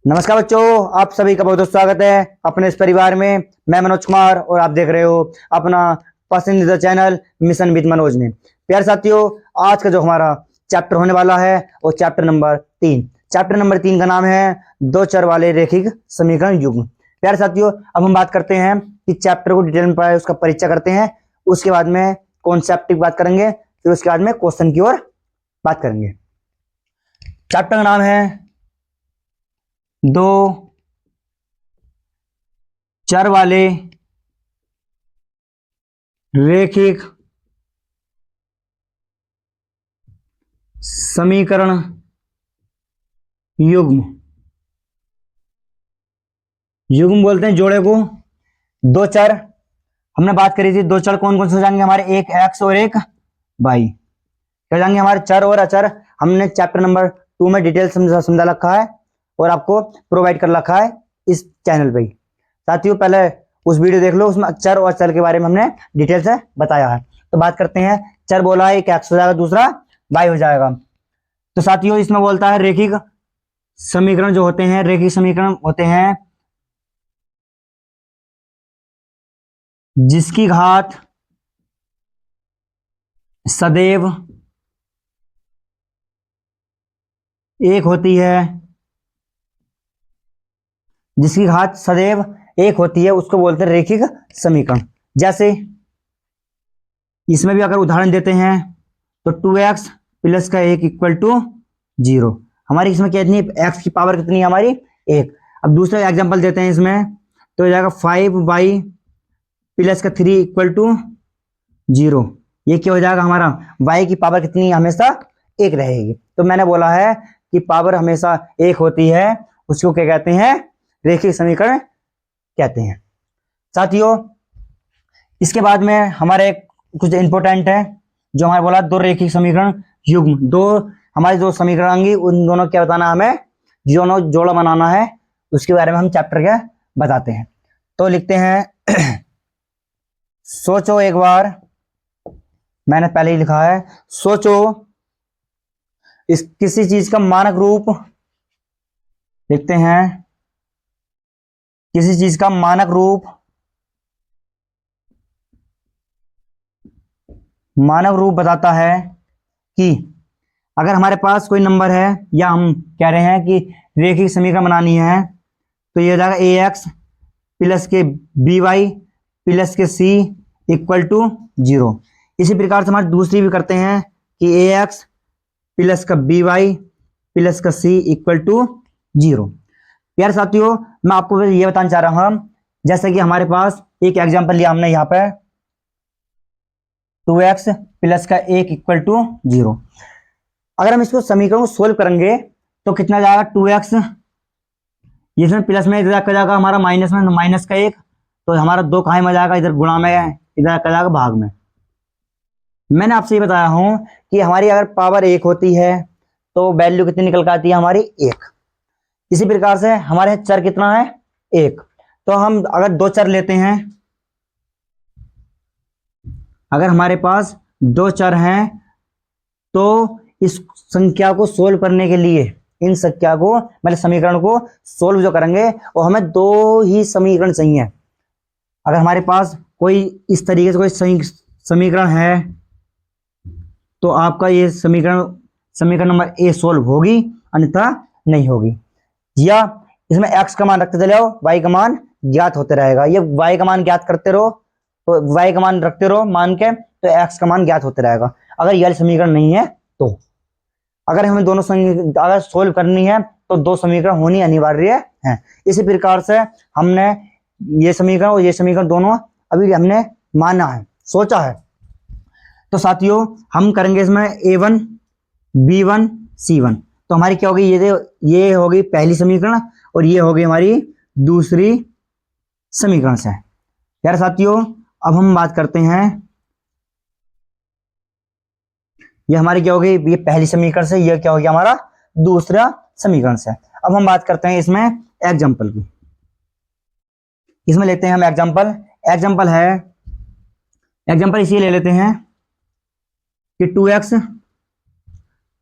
नमस्कार बच्चों, आप सभी का बहुत बहुत स्वागत है अपने इस परिवार में। मैं मनोज कुमार और आप देख रहे हो अपना पसंदीदा चैनल मिशन विद मनोज में। प्यारे साथियों, आज का जो हमारा चैप्टर होने वाला है वो चैप्टर नंबर 3। चैप्टर नंबर 3 का नाम है दो चर वाले रैखिक समीकरण युग्म। प्यारे साथियों, अब हम बात करते हैं कि चैप्टर को डिटेल में पढ़ाए उसका परिचय करते हैं। उसके बाद में कॉन्सेप्ट की बात करेंगे, फिर उसके बाद में क्वेश्चन की ओर बात करेंगे। चैप्टर का नाम है दो चर वाले रैखिक समीकरण युग्म। युग्म बोलते हैं जोड़े को। दो चर हमने बात करी थी, दो चर कौन कौन से हो जाएंगे हमारे, एक एक्स और एक वाई हो जाएंगे हमारे चर और अचर। हमने चैप्टर नंबर 2 में डिटेल समझा रखा है और आपको प्रोवाइड कर रखा है इस चैनल पे। साथियों, पहले उस वीडियो देख लो, उसमें चर और अचर के बारे में हमने डिटेल से बताया है। तो बात करते हैं, चर बोला है एक एक्स हो जाएगा, दूसरा वाई हो जाएगा। तो साथियों, इसमें बोलता है रैखिक समीकरण जो होते हैं, रैखिक समीकरण होते हैं जिसकी घात सदैव एक होती है, जिसकी घात सदैव एक होती है उसको बोलते हैं रैखिक समीकरण। जैसे इसमें भी अगर उदाहरण देते हैं तो 2x प्लस का 1 इक्वल टू 0। हमारी इसमें कितनी, x की पावर कितनी है हमारी, 1। अब दूसरा एग्जांपल देते हैं इसमें, तो हो जाएगा 5y प्लस का 3 इक्वल टू 0। ये क्या हो जाएगा हमारा, y की पावर कितनी है, हमेशा 1 रहेगी। तो मैंने बोला है कि पावर हमेशा 1 होती है, उसको क्या कहते हैं, रैखिक समीकरण कहते हैं। साथियों, इसके बाद में हमारे कुछ इंपॉर्टेंट है जो हमारे बोला, दो रैखिक समीकरण युग्म। दो हमारे जो समीकरण आएंगे उन दोनों क्या बताना, हमें दोनों जोड़ा बनाना है, उसके बारे में हम चैप्टर के बताते हैं। तो लिखते हैं सोचो एक बार, मैंने पहले ही लिखा है, सोचो इस किसी चीज का मानक रूप, लिखते हैं किसी चीज का मानक रूप, मानक रूप बताता है कि अगर हमारे पास कोई नंबर है या हम कह रहे हैं कि रैखिक समीकरण बनानी है, तो ये हो जाएगा ए एक्स प्लस के बी वाई प्लस के सी इक्वल टू 0। इसी प्रकार से हमारे दूसरी भी करते हैं कि ए एक्स प्लस का बी वाई प्लस का सी इक्वल टू 0। यार साथियों, मैं आपको ये बताना चाह रहा हूं, जैसे कि हमारे पास एक एग्जांपल लिया हमने यहाँ पे 2x प्लस का 1 इक्वल टू 0। अगर हम इसको समीकरण को सोल्व करेंगे तो कितना जाएगा, 2x, इसमें प्लस में इधर जाएगा हमारा माइनस में, माइनस का 1, तो हमारा 2 कहाँ में जाएगा, इधर गुणा में, इधर जाएगा भाग में। मैंने आपसे ये बताया हूं कि हमारी अगर पावर 1 होती है तो वैल्यू कितनी निकल कर आती है हमारी, 1। इसी प्रकार से हमारे चर कितना है, 1। तो हम अगर दो चर लेते हैं, अगर हमारे पास दो चर हैं तो इस संख्या को सोल्व करने के लिए, इन संख्या को मतलब समीकरण को सोल्व जो करेंगे वो हमें दो ही समीकरण चाहिए। अगर हमारे पास कोई इस तरीके से कोई समीकरण है तो आपका ये समीकरण नंबर ए सोल्व होगी, अन्यथा नहीं होगी। या इसमें x का मान रखते चले जाओ, y का मान ज्ञात होते रहेगा। ये y का मान ज्ञात करते रहो, तो y का मान रखते रहो मान के, तो x का मान ज्ञात होते रहेगा। अगर यह समीकरण नहीं है तो अगर हमें दोनों अगर सोल्व करनी है तो दो समीकरण होनी अनिवार्य है। इसी प्रकार से हमने ये समीकरण और ये समीकरण दोनों अभी हमने माना है, सोचा है। तो साथियों, हम करेंगे इसमें a1 b1 c1। तो हमारी क्या होगी, ये होगी पहली समीकरण और ये होगी हमारी दूसरी समीकरण से। यार साथियों, अब हम बात करते हैं, ये हमारी क्या होगी, ये पहली समीकरण से, ये क्या हो गया हमारा दूसरा समीकरण से। अब हम बात करते हैं इसमें एग्जांपल की। इसमें लेते हैं हम एग्जांपल है, एग्जांपल इसलिए ले लेते हैं कि 2x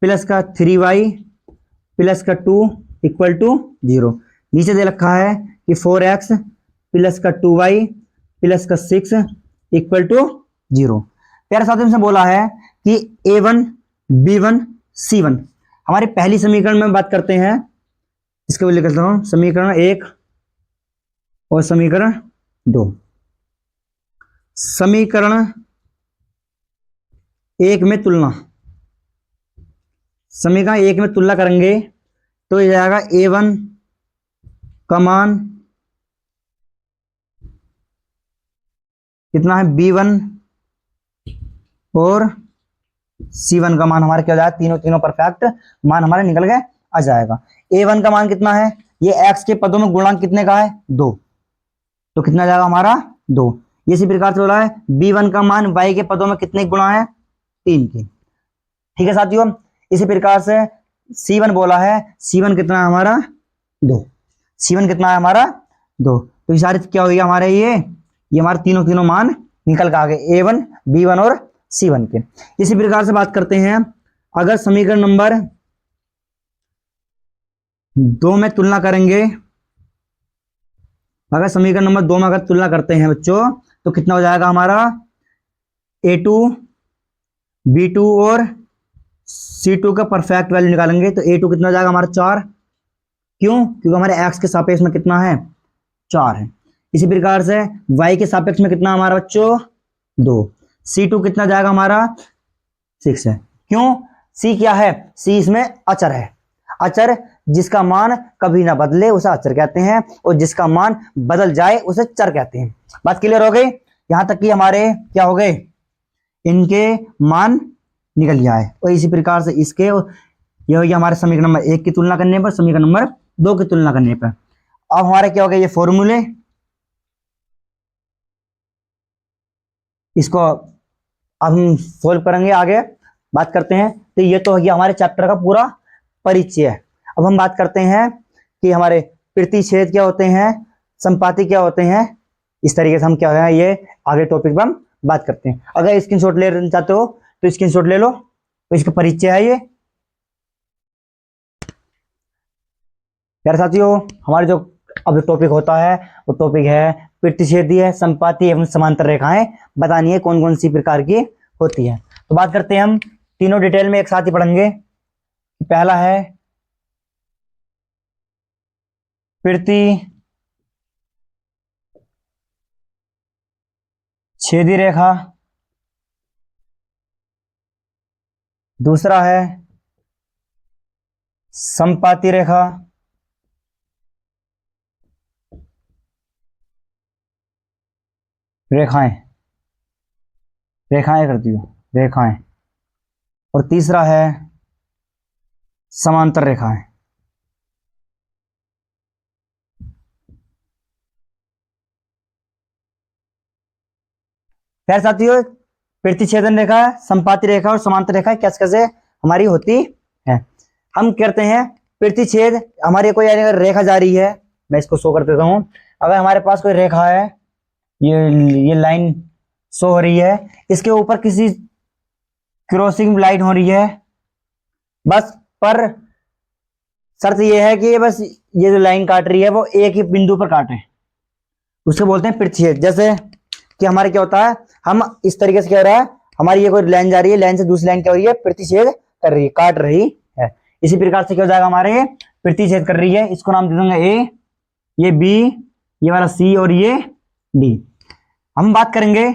प्लस का 3y प्लस का 2 इक्वल टू 0। नीचे दे रखा है कि 4x प्लस का 2y प्लस का 6 इक्वल टू 0। प्यारे साथियों से बोला है कि a1 b1 c1। हमारी पहली समीकरण में बात करते हैं, इसके लिए लिखता हूं समीकरण 1 और समीकरण 2। समीकरण 1 में तुलना, समीकरण 1 में तुलना करेंगे तो ये जाएगा a1 का मान कितना है b1 और c1 का मान हमारे क्या हो जाएगा, तीनों परफेक्ट मान हमारे निकल गए आ जाएगा। a1 का मान कितना है, ये x के पदों में गुणांक कितने का है 2, तो कितना जाएगा हमारा 2। इसी प्रकार से बोला है b1 का मान y के पदों में कितने गुणा है 3 की। ठीक है साथियों, इसी प्रकार से c1 बोला है, c1 कितना है हमारा 2, c1 कितना है हमारा 2। तो सारे क्या हो गया हमारे ये हमारे तीनों मान निकल के आ गए a1 b1 और c1 के। इसी प्रकार से बात करते हैं, अगर समीकरण नंबर 2 में तुलना करेंगे, अगर समीकरण नंबर 2 में अगर तुलना करते हैं बच्चों तो कितना हो जाएगा हमारा a2 b2 और c2 का परफेक्ट वैल्यू निकालेंगे तो a2 कितना हो जाएगा हमारा 4। क्यों, क्योंकि हमारे x के सापेक्ष में कितना है 4 है। इसी प्रकार से y के सापेक्ष में कितना हमारा बच्चों 2, c2 कितना जाएगा हमारा 6 है। क्यों, c क्या है, c इसमें अचर है, अचर जिसका मान कभी ना बदले उसे अचर कहते हैं और जिसका मान बदल जाए उसे चर कहते हैं। बात क्लियर हो गई, यहां तक कि हमारे क्या हो गए, इनके मान निकल जाए। और इसी प्रकार से इसके ये हो गया हमारे समीकरण नंबर 1 की तुलना करने पर, समीकरण नंबर 2 की तुलना करने पर। अब हमारे क्या हो गए ये फॉर्मूले, इसको अब हम सोल्व करेंगे, आगे बात करते हैं। तो ये तो हो गया हमारे चैप्टर का पूरा परिचय। अब हम बात करते हैं कि हमारे प्रतिच्छेद क्या होते हैं, संपाती क्या होते हैं। इस तरीके से हम क्या है ये आगे टॉपिक पर हम बात करते हैं। अगर स्क्रीनशॉट ले चाहते हो तो स्क्रीनशॉट ले लो, तो इसका परिचय है ये। यार साथियों, हमारे जो अब टॉपिक होता है वो टॉपिक है प्रतिच्छेदीय, संपाती एवं समांतर रेखाएं बतानी है कौन कौन सी प्रकार की होती है। तो बात करते हैं, हम तीनों डिटेल में एक साथ ही पढ़ेंगे। पहला है प्रतिच्छेदी रेखा, दूसरा है संपाती रेखा, रेखाएं करती हो रेखाएं, और तीसरा है समांतर रेखाएं। खैर साथियों, प्रतिच्छेदन रेखा, संपाती रेखा और समांतर रेखा कैसे कैसे हमारी होती है। हम करते हैं प्रतिच्छेद, हमारी कोई अगर रेखा जा रही है, मैं इसको शो कर देता हूं। अगर हमारे पास कोई रेखा है, ये लाइन शो हो रही है, इसके ऊपर किसी क्रॉसिंग लाइन हो रही है, बस पर शर्त यह है कि बस ये जो लाइन काट रही है वो एक ही बिंदु पर काटे, उसको बोलते हैं प्रतिच्छेद। जैसे कि हमारे क्या होता है, हम इस तरीके से कह रहा है, हमारी ये कोई लाइन जा रही है, लाइन से दूसरी लाइन क्या हो रही है, प्रतिच्छेद कर रही है, काट रही है। इसी प्रकार से क्या हो जाएगा हमारे प्रतिच्छेद कर रही है, इसको नाम दे दूंगा ए, ये बी, ये वाला सी और ये डी। हम बात करेंगे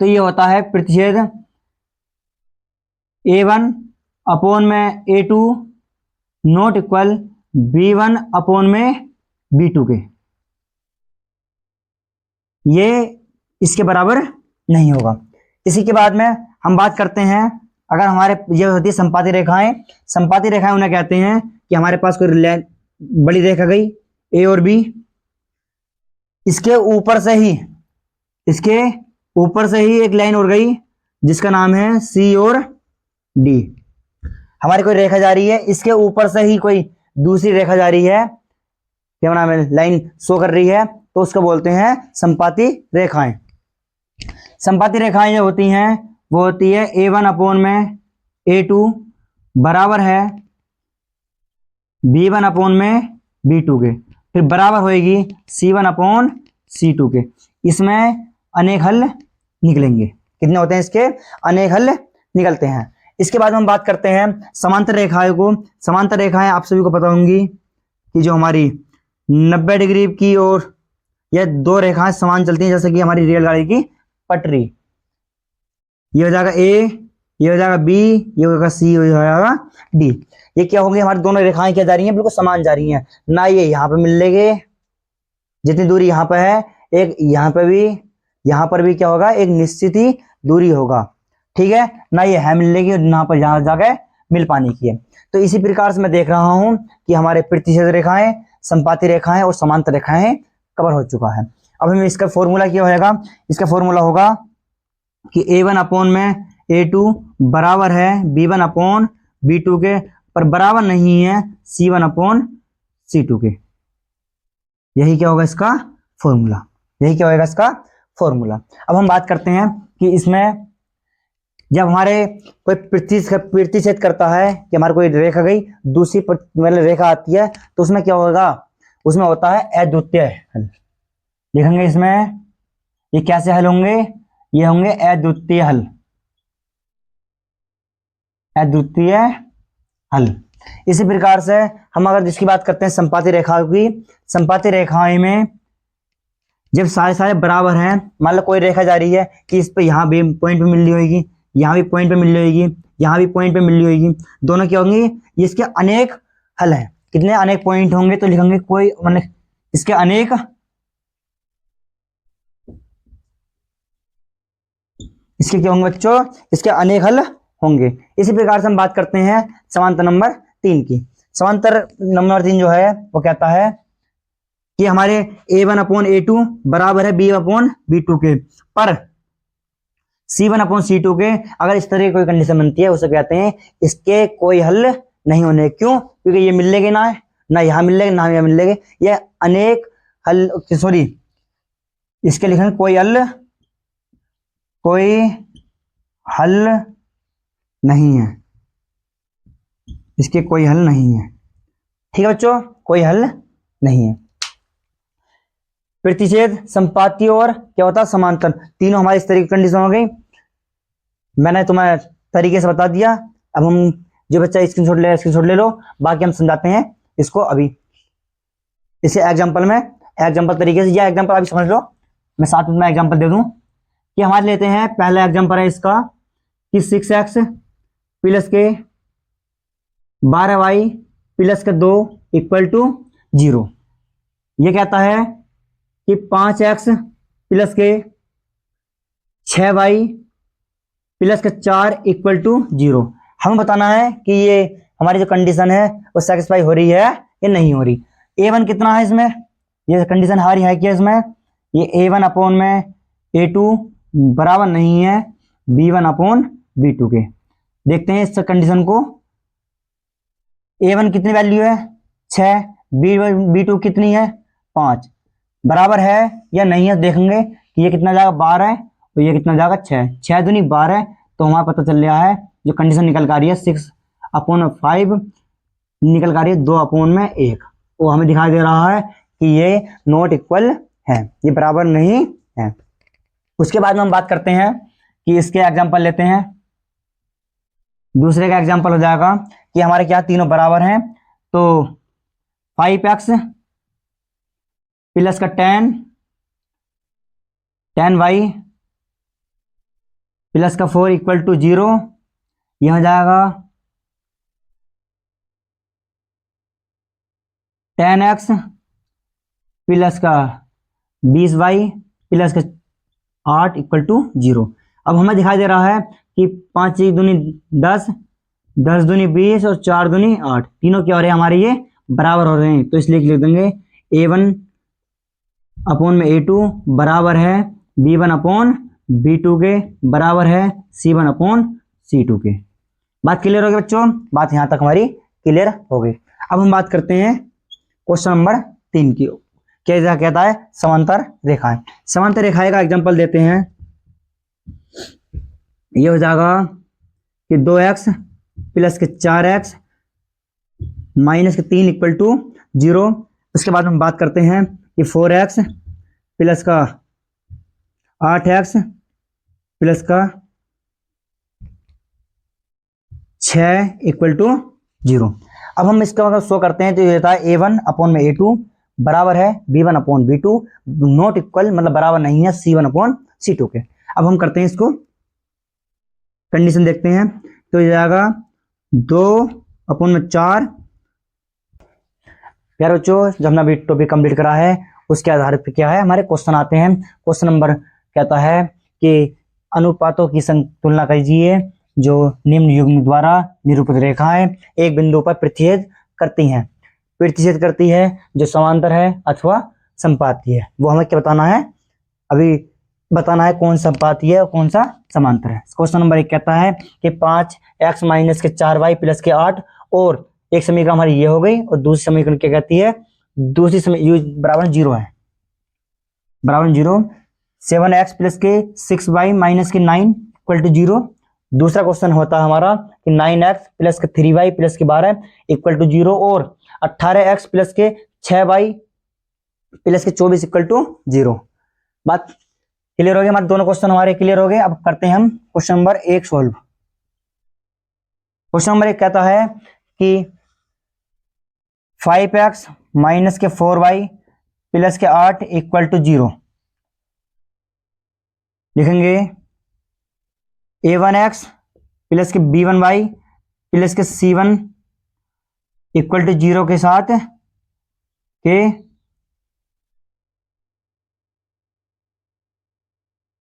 तो ये होता है प्रतिच्छेद A1 अपॉन में A2 not equal B1 upon में B2 के, ये इसके बराबर नहीं होगा। इसी के बाद में हम बात करते हैं, अगर हमारे ये होती है संपाती रेखाएं, संपाती रेखाएं उन्हें कहते हैं कि हमारे पास कोई बड़ी रेखा गई ए और बी, इसके ऊपर से ही एक लाइन और गई जिसका नाम है सी और डी। हमारी कोई रेखा जा रही है, इसके ऊपर से ही कोई दूसरी रेखा जा रही है, क्या नाम है, लाइन शो कर रही है, तो उसको बोलते हैं संपाती रेखाएं। संपाती रेखाएं जो होती हैं वो होती है A1 अपॉन में A2 बराबर है B1 अपॉन में B2 के, फिर बराबर होएगी C1/C2 के। इसमें अनेक हल निकलेंगे। कितने होते हैं इसके? अनेक हल निकलते हैं। इसके बाद हम बात करते हैं समांतर रेखाएं को। समांतर रेखाएं आप सभी को पता होंगी कि जो हमारी 90 डिग्री की ओर यह दो रेखाएं समान चलती हैं, जैसे कि हमारी रेलगाड़ी की पटरी। ये हो जाएगा ए, ये हो जाएगा बी, ये हो जाएगा सी, ये हो जाएगा डी। ये क्या होंगे? हमारी दोनों रेखाएं क्या जा रही हैं? बिल्कुल समान जा रही हैं। ना ये यहाँ पे मिल लेंगे जितनी दूरी यहाँ पे है, एक यहाँ पे भी, यहाँ पर भी क्या होगा? एक निश्चित ही दूरी होगा, ठीक है ना? ये है मिल लेगी यहाँ पर, जहां जाके मिल पाने की है। तो इसी प्रकार से मैं देख रहा हूं कि हमारे प्रतिच्छेद रेखाएं, संपाती रेखाएं और समांतर रेखाएं कवर हो चुका है। अब हमें इसका फॉर्मूला क्या होगा? इसका फॉर्मूला होगा कि A1/A2 बराबर है B1/B2 के, पर बराबर नहीं है C1/C2 के। यही क्या होगा इसका फॉर्मूला? यही क्या होगा इसका फॉर्मूला? अब हम बात करते हैं कि इसमें जब हमारे कोई प्रतिच्छेद करता है कि हमारे कोई रेखा गई, दूसरी मतलब रेखा आती है, तो उसमें क्या होगा? उसमें होता है अद्वितीय हल। लिखेंगे इसमें ये कैसे हल होंगे? ये होंगे अद्वितीय हल। अद्वितीय हल। इसी प्रकार से हम अगर जिसकी बात करते हैं संपाती रेखाओं की, संपाती रेखाएं में जब सारे बराबर हैं, मान लो कोई रेखा जा रही है कि इस पे यहाँ भी पॉइंट पे मिल रही होगी, यहाँ भी पॉइंट पे मिल रही होगी, यहाँ भी पॉइंट पे मिल रही होगी, दोनों क्या होंगी? ये इसके अनेक हल हैं। कितने अनेक पॉइंट होंगे? तो लिखेंगे कोई मतलब इसके अनेक, इसके क्या होंगे बच्चों? इसके अनेक हल होंगे। इसी प्रकार से हम बात करते हैं समांतर नंबर 3 की। समांतर नंबर 3 जो है वो कहता है कि हमारे A1/A2 बराबर है B/B2 के, पर C1/C2 के। अगर इस तरह की कोई कंडीशन बनती है, उसे कहते हैं इसके कोई हल नहीं होने। क्यों? क्योंकि ये मिलेंगे ना यहाँ मिलेंगे ना यहाँ मिलेंगे, ये अनेक हल, सॉरी इसके लिखेंगे कोई हल नहीं है। इसके कोई हल नहीं है, ठीक है बच्चों? कोई हल नहीं है। प्रतिच्छेद, संपाती और क्या होता है? समांतर। तीनों हमारी इस तरीके की कंडीशन हो गई। मैंने तुम्हें तरीके से बता दिया। अब हम जो बच्चा स्क्रीनशॉट ले लो, बाकी हम समझाते हैं इसको अभी। इसे एग्जांपल तरीके से, या एग्जांपल अभी समझ लो, मैं साथ में एग्जांपल दे दूं कि हमारे लेते हैं। पहला एग्जांपल है इसका कि 6x प्लस के 12y प्लस के 2 इक्वल टू 0। ये कहता है कि 5x प्लस के 6y प्लस के 4 इक्वल टू 0। हमें बताना है कि ये हमारी जो कंडीशन है वो सेटिस्फाई हो रही है या नहीं हो रही। A1 कितना है इसमें? ये कंडीशन हमारी है क्या इसमें? ये A1/A2 बराबर नहीं है B1/B2 के। देखते हैं इस कंडीशन को। A1 कितनी वैल्यू है? 6। B2 कितनी है? 5। बराबर है या नहीं है? देखेंगे कि ये कितना जाएगा? 12 है, तो ये कितना जाएगा? 6। 6 दूनी 12, तो हमारा पता चल रहा है जो कंडीशन निकल कर रही है 6/5 निकल कर रही है 2/1। वो हमें दिखाई दे रहा है कि ये नॉट इक्वल है, ये बराबर नहीं है। उसके बाद में हम बात करते हैं कि इसके एग्जांपल लेते हैं। दूसरे का एग्जांपल हो जाएगा कि हमारे क्या तीनों बराबर हैं, तो 5x प्लस का 10y प्लस का 4 इक्वल टू 0। यह हो जाएगा 10x प्लस का 20y प्लस का 8 इक्वल टू 0। अब हमें दिखाई दे रहा है कि 5 दूनी 10, 10 दूनी 20 और 4 दूनी 8, तीनों क्या हो रहे हैं हमारे? ये बराबर हो रहे हैं। तो इसलिए लिख देंगे A1/A2 बराबर है B1/B2 के, बराबर है C1/C2 के। बात क्लियर हो गई बच्चों? बात यहां तक हमारी क्लियर हो गई। अब हम बात करते हैं क्वेश्चन नंबर 3 की। क्या कहता है? समांतर रेखाएं। समांतर रेखाएं का एग्जांपल देते हैं। ये हो जाएगा कि 2x प्लस के 4x माइनस के 3 इक्वल टू 0। उसके बाद हम बात करते हैं कि 4x प्लस का 8x प्लस का 6 इक्वल टू 0। अब हम इसका अगर शो करते हैं तो ये होता है a1 अपॉन में a2 बराबर है b1 upon b2 not equal मतलब बराबर नहीं है c1 अपॉन c2 के। अब हम करते हैं इसको कंडीशन देखते हैं तो ये जाएगा 2 अपॉन में 4। प्यारे बच्चों जब हमने अभी टॉपिक कंप्लीट करा है उसके आधार पर क्या है हमारे क्वेश्चन आते हैं। क्वेश्चन नंबर कहता है कि अनुपातों की तुलना कीजिए जो निम्न युग्म द्वारा निरूपित रेखाएं एक बिंदु पर प्रतिच्छेद करती हैं। प्रतिच्छेद करती है जो समांतर है अथवा संपाती है। वो हमें क्या बताना है, अभी बताना है कौन संपाती है और कौन सा समांतर है। क्वेश्चन नंबर 1 कहता है कि 5x माइनस के 4y प्लस के 8 और एक समीकरण हमारी ये हो गई और दूसरी समीकरण क्या कहती है, दूसरी समीकरण बराबर 0 है, बराबर 0। 7x प्लस के 6y माइनस के 9 इक्वल टू 0। दूसरा क्वेश्चन होता है हमारा कि 9x प्लस के 3y प्लस के 12 इक्वल टू 0 और 18x प्लस के 6y प्लस के 24 इक्वल टू 0। बात क्लियर हो गई, हमारे दोनों क्वेश्चन हमारे क्लियर हो गए। अब करते हैं हम question number 1 solve. Question number 1 कहता है कि 5x माइनस के 4y प्लस के 8 इक्वल टू 0। लिखेंगे a1x प्लस के b1y प्लस के c1 इक्वल टू 0 के साथ के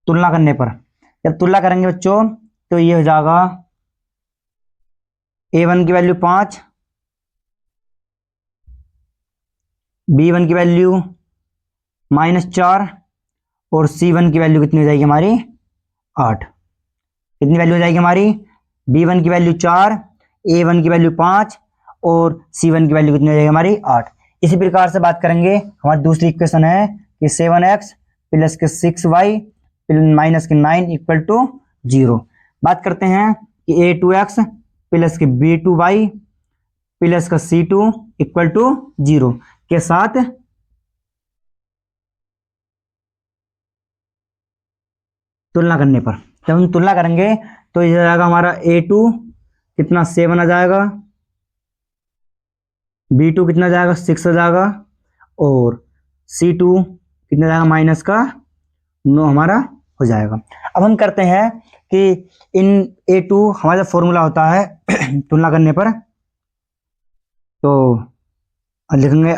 तुलना करने पर, जब तुलना करेंगे बच्चों तो ये हो जाएगा a1 की वैल्यू 5, b1 की वैल्यू -4 और c1 की वैल्यू कितनी हो जाएगी हमारी 8। कितनी वैल्यू हो जाएगी हमारी, b1 की वैल्यू 4, a1 की वैल्यू 5 और c1 की वैल्यू कितनी हो जाएगी हमारी 8। इसी प्रकार से बात करेंगे हमारी दूसरी इक्वेशन है कि 7x प्लस के 6y माइनस के 9 इक्वल टू 0। बात करते हैं कि a2x प्लस के b2y प्लस का c2 इक्वल टू 0 के साथ तुलना करने पर, जब हम तुलना करेंगे तो ये जाएगा हमारा a2 कितना 7 आ जाएगा, b2 कितना जाएगा 6 आ जाएगा और c2 कितना जाएगा माइनस का 9 हमारा हो जाएगा। अब हम करते हैं कि इन a2 हमारा फॉर्मूला होता है तुलना करने पर, तो लिखेंगे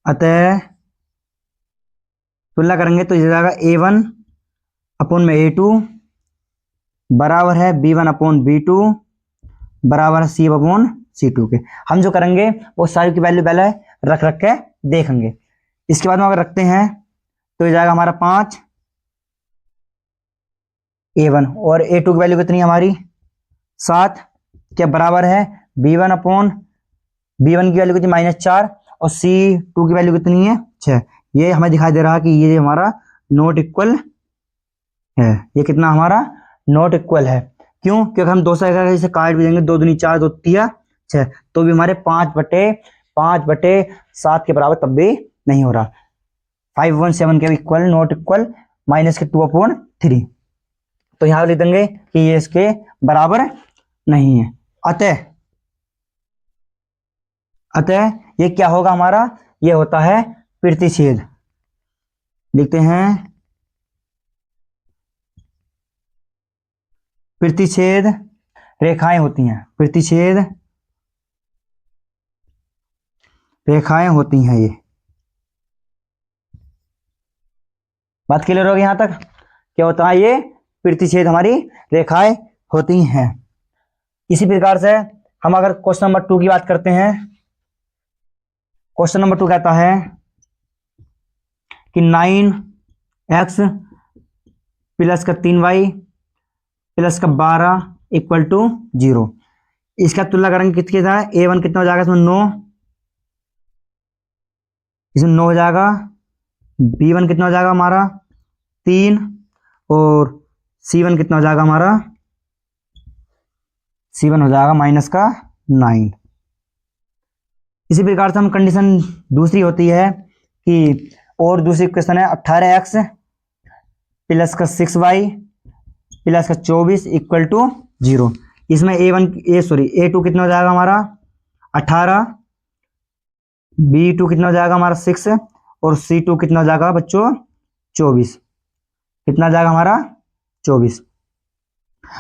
अतः तुलना करेंगे तो ये जाएगा a1 अपॉन में a2 बराबर है b1 अपॉन b2 बराबर है c अपॉन c2 के। हम जो करेंगे वो सारी की वैल्यू पहले रख के देखेंगे। इसके बाद में अगर रखते हैं तो ये जाएगा हमारा 5 a1 और a2 की वैल्यू कितनी है हमारी 7 क्या बराबर है b1 अपॉन b1 की वैल्यू कितनी -4 और c2 की वैल्यू कितनी है 6। ये हमें दिखाई दे रहा है कि ये हमारा नॉट इक्वल है, ये कितना हमारा नॉट इक्वल है। क्यों, क्योंकि हम 2 से काट भी देंगे 2 दूनी 4 2 तिया 6 तो भी हमारे 5/7 के बराबर तब भी नहीं हो रहा। 517 के इक्वल नॉट इक्वल माइनस के 2/3 तो यहां लिख देंगे कि ये इसके बराबर नहीं है। अतः ये क्या होगा हमारा, ये होता है प्रतिच्छेद। लिखते हैं प्रतिच्छेद रेखाएं होती हैं, प्रतिच्छेद रेखाएं होती हैं। ये बात क्लियर होगी यहां तक, क्या होता है ये प्रतिच्छेद हमारी रेखाएं होती हैं। इसी प्रकार से हम अगर क्वेश्चन नंबर 2 की बात करते हैं, क्वेश्चन नंबर 2 कहता है कि 9x प्लस का 3y प्लस का 12 इक्वल टू 0। इसका तुलना करेंगे कितने था, a1 कितना हो जाएगा इसमें 9, इसमें 9 हो जाएगा, b1 कितना हो जाएगा हमारा 3 और c1 कितना हो जाएगा हमारा, c1 हो जाएगा -9। इसी प्रकार से हम कंडीशन दूसरी होती है कि, और दूसरी क्वेश्चन है 18x प्लस का 6y प्लस का 24 इक्वल टू 0। इसमें A2 कितना हो जाएगा हमारा 18, B2 कितना हो जाएगा हमारा 6 और C2 कितना हो जाएगा बच्चों 24। कितना हो जाएगा हमारा 24।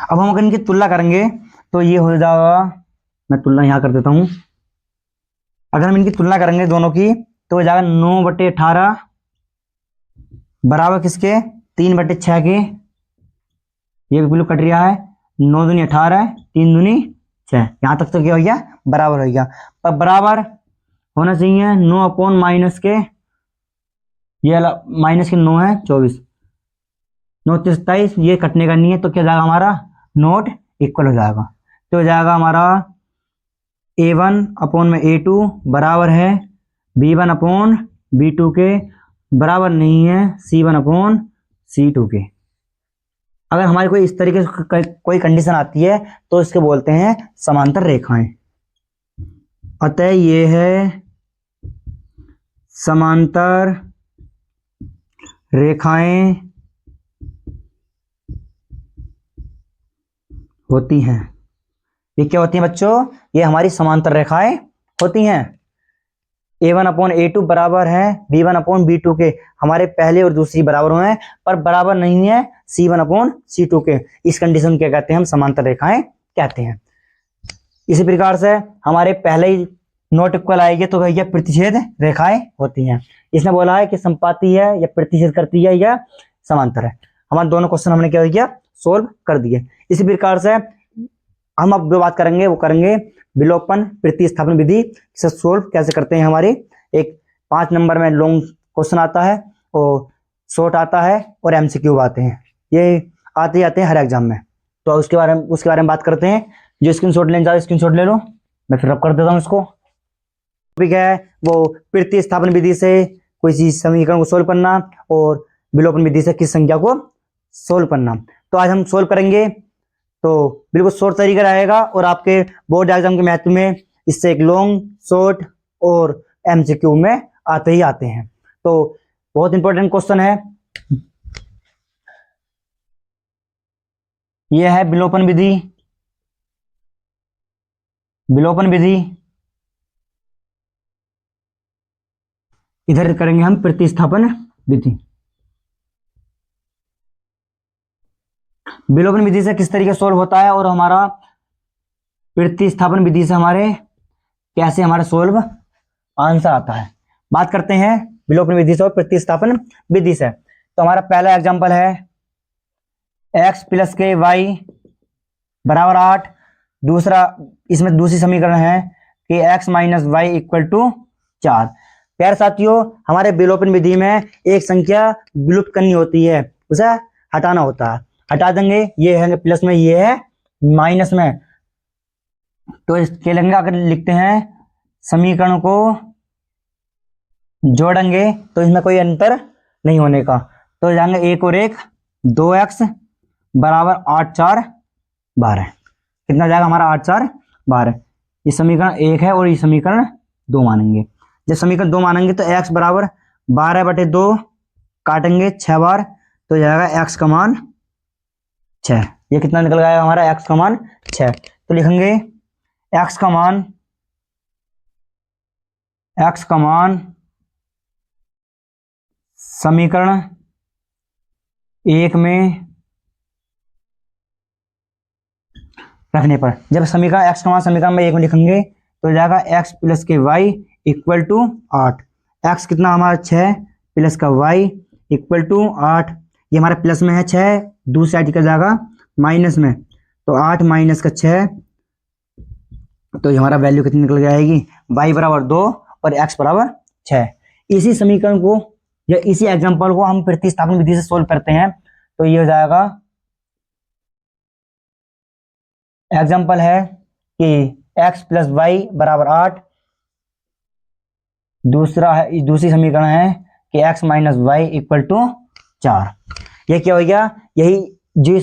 अब हम अगर इनकी तुलना करेंगे तो ये हो जाएगा, मैं तुलना यहाँ कर देता हूँ। अगर हम इनकी तुलना करेंगे दोनों की तो हो जाएगा 9/18 बराबर किसके 3/6 के। ये बिल्कुल कट रहा है, 9 दूनी 18, 3 दूनी 6, यहाँ तक तो क्या हो गया बराबर हो गया। पर बराबर होना चाहिए 9 अपॉन माइनस के, ये माइनस के 9 है 24, 9 27, ये कटने का नहीं है तो क्या जाएगा हमारा नोट इक्वल हो जाएगा। तो हो जाएगा हमारा A1 अपॉन में A2 बराबर है B1 अपॉन B2 के, बराबर नहीं है C1 अपॉन C2 के। अगर हमारी कोई इस तरीके से कोई कंडीशन आती है तो इसके बोलते हैं समांतर रेखाएं। अतः ये है समांतर रेखाएं होती हैं। ये क्या होती हैं बच्चों, ये हमारी समांतर रेखाएं होती हैं। A1 अपॉन A2 बराबर है B1 अपॉन B2 के, हमारे पहले और दूसरी बराबर हुए हैं पर बराबर नहीं है C1 अपॉन C2 के। इस कंडीशन क्या कहते हैं हम समांतर रेखाएं कहते हैं। इसी प्रकार से हमारे पहले ही नॉट इक्वल आएगी तो भैया प्रतिच्छेद रेखाएं होती हैं। इसने बोला है कि संपाती है या प्रतिच्छेद करती है या समांतर है। हमारे दोनों क्वेश्चन हमने क्या किया सोल्व कर दिए। इसी प्रकार से हम अब जो बात करेंगे वो करेंगे विलोपन प्रतिस्थापन विधि से सोल्व कैसे करते हैं। हमारे एक 5 नंबर में लॉन्ग क्वेश्चन आता है और शॉर्ट आता है और एमसीक्यू आते हैं, ये आते ही आते हैं हर एग्जाम में। तो उसके बारे में बात करते हैं। जो स्क्रीनशॉट लेना चाहे स्क्रीनशॉट ले लो, मैं फिर रब कर देता हूँ इसको। टॉपिक है वो प्रतिस्थापन विधि से कोई चीज समीकरण को सोल्व करना और विलोपन विधि से किस संख्या को सोल्व करना। तो आज हम सोल्व करेंगे, तो बिल्कुल शॉर्ट तरीका रहेगा और आपके बोर्ड एग्जाम के महत्व में इससे एक लॉन्ग शॉर्ट और एमसीक्यू में आते ही आते हैं। तो बहुत इंपॉर्टेंट क्वेश्चन है, यह है विलोपन विधि। विलोपन विधि इधर करेंगे हम प्रतिस्थापन विधि। विलोपन विधि से किस तरीके सोल्व होता है और हमारा प्रतिस्थापन विधि से हमारे कैसे हमारा सोल्व आंसर आता है। बात करते हैं विलोपन विधि से और प्रतिस्थापन विधि से। तो हमारा पहला एग्जांपल है x प्लस के वाई बराबर 8। दूसरा, इसमें दूसरी समीकरण है कि x minus Y equal to 4। प्यारे साथियों, हमारे विलोपन विधि में एक संख्या विलुप्त करनी होती है, उसे हटाना होता है। हटा देंगे, ये है प्लस में, ये है माइनस में, तो इसके लेंगे अगर लिखते हैं समीकरण को जोड़ेंगे तो इसमें कोई अंतर नहीं होने का। तो जाएंगे 1 और 1 2x बराबर 8 4 12। कितना जाएगा हमारा 8 4 12। ये समीकरण 1 है और ये समीकरण 2 मानेंगे। जब समीकरण 2 मानेंगे तो x बराबर 12/2 काटेंगे 6 बार तो जाएगा x का मान 6। ये कितना निकल गया हमारा x का मान 6। तो लिखेंगे x का मान समीकरण 1 में रखने पर, जब समीकरण x का मान समीकरण में 1 में लिखेंगे तो जाएगा x प्लस के वाई इक्वल टू 8। x कितना हमारा 6 प्लस का y इक्वल टू 8। ये हमारे प्लस में है 6, दूसरी साइड का जाएगा माइनस में, तो 8 माइनस का 6, तो हमारा वैल्यू कितनी निकल जाएगी y बराबर 2 और x बराबर 6। इसी समीकरण को या इसी एग्जांपल को हम प्रतिस्थापन विधि से सोल्व करते हैं। तो ये हो जाएगा, एग्जांपल है कि x प्लस वाई बराबर 8। दूसरी समीकरण है कि x minus Y equal to 4। ये क्या हो गया, यही जो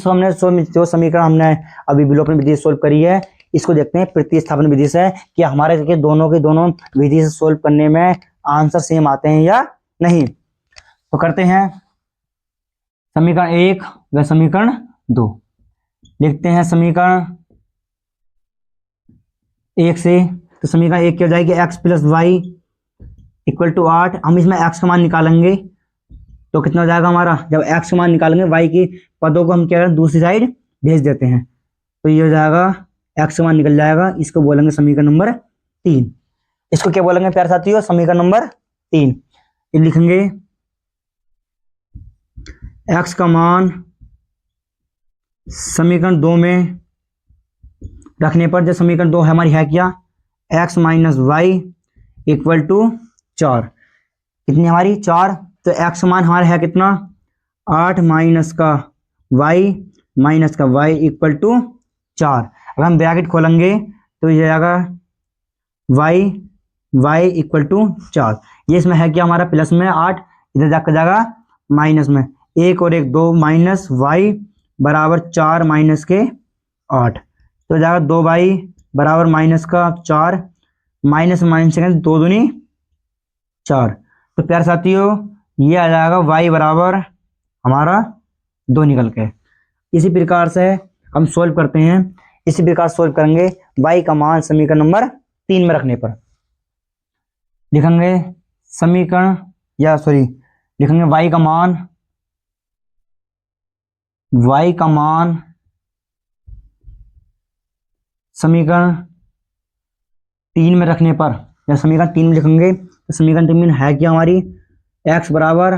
समीकरण हमने अभी विलोपन विधि से सोल्व करी है, इसको देखते हैं प्रतिस्थापन विधि से कि हमारे के दोनों विधि से सोल्व करने में आंसर सेम आते हैं या नहीं। तो करते हैं समीकरण 1 व समीकरण 2। लिखते हैं समीकरण 1 से। तो समीकरण 1 क्या हो जाएगी, x plus Y equal to 8। हम इसमें x का मान निकालेंगे तो कितना हो जाएगा हमारा, जब x का मान निकालेंगे y की पदों को हम क्या करें दूसरी साइड भेज देते हैं, तो ये हो जाएगा x का मान निकल जाएगा। इसको बोलेंगे समीकरण नंबर 3। इसको क्या बोलेंगे प्यारे साथियों, समीकरण नंबर 3। ये लिखेंगे x का मान समीकरण 2 में रखने पर, जब समीकरण 2 हमारी है क्या, x minus Y equal to 4। कितनी हमारी 4, तो x मान हमारा है कितना 8 माइनस का y इक्वल टू 4। अगर हम ब्रैकेट खोलेंगे तो ये आएगा y इक्वल टू 4। ये इसमें है क्या हमारा प्लस में 8, इधर जाकर जाएगा माइनस में, 1 और 1 2 माइनस y बराबर 4 माइनस के 8, तो जाएगा 2y बराबर माइनस का 4, माइनस माइनस 2 दूनी 4। तो प्यारे साथियों ये आ जाएगा y बराबर हमारा 2 निकल के। इसी प्रकार से हम सोल्व करते हैं, इसी प्रकार सोल्व करेंगे y का मान समीकरण नंबर 3 में रखने पर। लिखेंगे लिखेंगे y का मान समीकरण 3 में रखने पर, जब समीकरण 3 में लिखेंगे तो समीकरण 3 में है क्या हमारी x बराबर